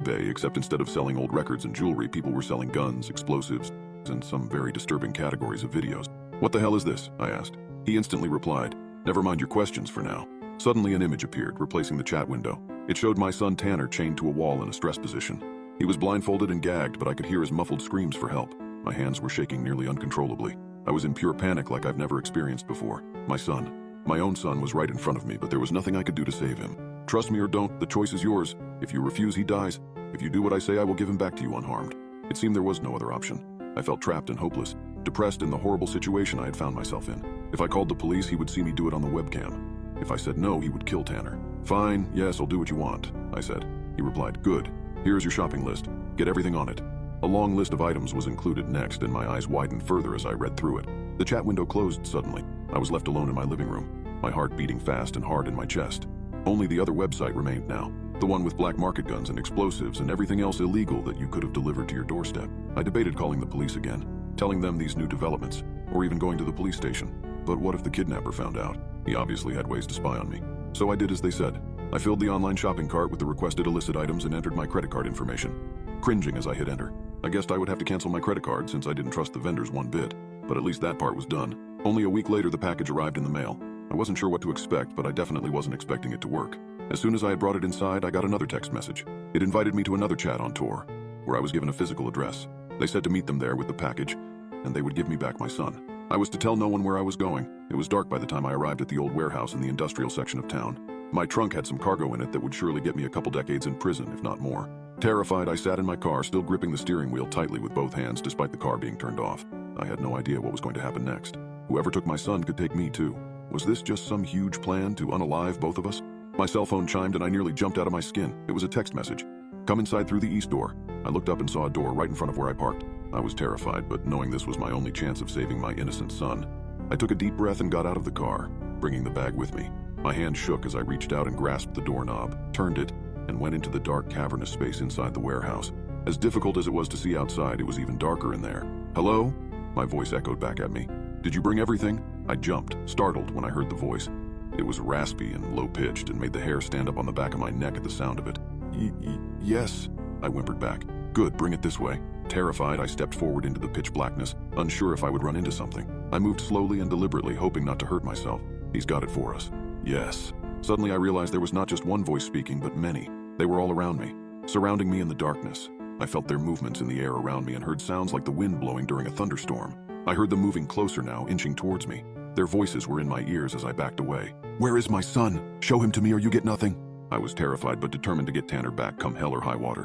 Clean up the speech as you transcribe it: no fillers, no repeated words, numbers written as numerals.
eBay, except instead of selling old records and jewelry, people were selling guns, explosives, and some very disturbing categories of videos. "What the hell is this?" I asked. He instantly replied, "Never mind your questions for now." Suddenly an image appeared, replacing the chat window. It showed my son Tanner chained to a wall in a stress position. He was blindfolded and gagged, but I could hear his muffled screams for help. My hands were shaking nearly uncontrollably. I was in pure panic like I've never experienced before. My son, my own son, was right in front of me, but there was nothing I could do to save him. "Trust me or don't, the choice is yours. If you refuse, he dies. If you do what I say, I will give him back to you unharmed." It seemed there was no other option. I felt trapped and hopeless, depressed in the horrible situation I had found myself in. If I called the police, he would see me do it on the webcam. If I said no, he would kill Tanner. "Fine, yes, I'll do what you want," I said. He replied, "Good. Here's your shopping list. Get everything on it." A long list of items was included next, and my eyes widened further as I read through it. The chat window closed suddenly. I was left alone in my living room, my heart beating fast and hard in my chest. Only the other website remained now, the one with black market guns and explosives and everything else illegal that you could have delivered to your doorstep. I debated calling the police again, telling them these new developments, or even going to the police station. But what if the kidnapper found out? He obviously had ways to spy on me. So I did as they said. I filled the online shopping cart with the requested illicit items and entered my credit card information. Cringing as I hit enter, I guessed I would have to cancel my credit card since I didn't trust the vendors one bit. But at least that part was done. Only a week later, the package arrived in the mail. I wasn't sure what to expect, but I definitely wasn't expecting it to work. As soon as I had brought it inside, I got another text message. It invited me to another chat on Tor, where I was given a physical address. They said to meet them there with the package, and they would give me back my son. I was to tell no one where I was going. It was dark by the time I arrived at the old warehouse in the industrial section of town. My trunk had some cargo in it that would surely get me a couple decades in prison, if not more. Terrified, I sat in my car, still gripping the steering wheel tightly with both hands despite the car being turned off. I had no idea what was going to happen next. Whoever took my son could take me too. Was this just some huge plan to unalive both of us? My cell phone chimed and I nearly jumped out of my skin. It was a text message. "Come inside through the east door." I looked up and saw a door right in front of where I parked. I was terrified, but knowing this was my only chance of saving my innocent son, I took a deep breath and got out of the car, bringing the bag with me. My hand shook as I reached out and grasped the doorknob, turned it, and went into the dark, cavernous space inside the warehouse. As difficult as it was to see outside, it was even darker in there. "Hello?" My voice echoed back at me. "Did you bring everything?" I jumped, startled when I heard the voice. It was raspy and low-pitched and made the hair stand up on the back of my neck at the sound of it. Yes," I whimpered back. "Good, bring it this way." Terrified, I stepped forward into the pitch blackness, unsure if I would run into something. I moved slowly and deliberately, hoping not to hurt myself. "He's got it for us." "Yes." Suddenly I realized there was not just one voice speaking, but many. They were all around me, surrounding me in the darkness. I felt their movements in the air around me and heard sounds like the wind blowing during a thunderstorm. I heard them moving closer now, inching towards me. Their voices were in my ears as I backed away. "Where is my son? Show him to me or you get nothing." I was terrified but determined to get Tanner back, come hell or high water.